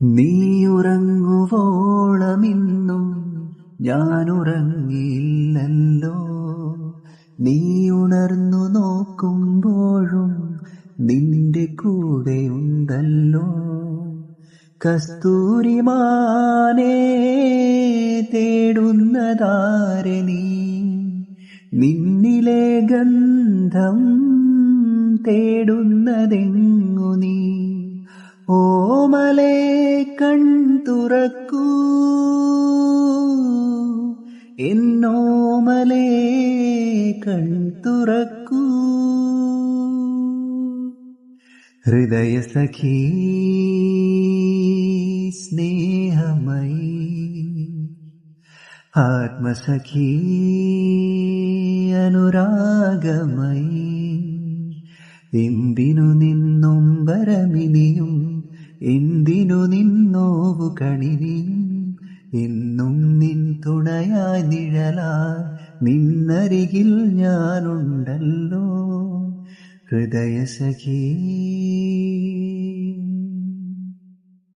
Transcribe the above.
നീയുറങ്ങുവോളമിന്നും ഞാനുറങ്ങിയില്ലല്ലോ. നീ ഉണർന്നു നോക്കുമ്പോഴും നിന്റെ കൂടെയുണ്ടല്ലോ. കസ്തൂരിമാനേ തേടുന്നതാരെ നീ, നിന്നിലെ ഗന്ധം തേടുന്നതെങ്ങു നീ. ഓമലേ കൺ തുറക്കൂ, എന്നോമലേ കൺ തുറക്കൂ. ഹൃദയസഖീ സ്നേഹമയീ, ആത്മസഖീ അനുരാഗമയീ. എന്തിനു നിന്നൊമ്പരമിനിയും, എന്തിനു നിന്നോവു കണിനിയും. എന്നും നിൻ തുണയായി നിഴലായി നിന്നരികിൽ ഞാനുണ്ടല്ലോ. ഹൃദയസഖീ.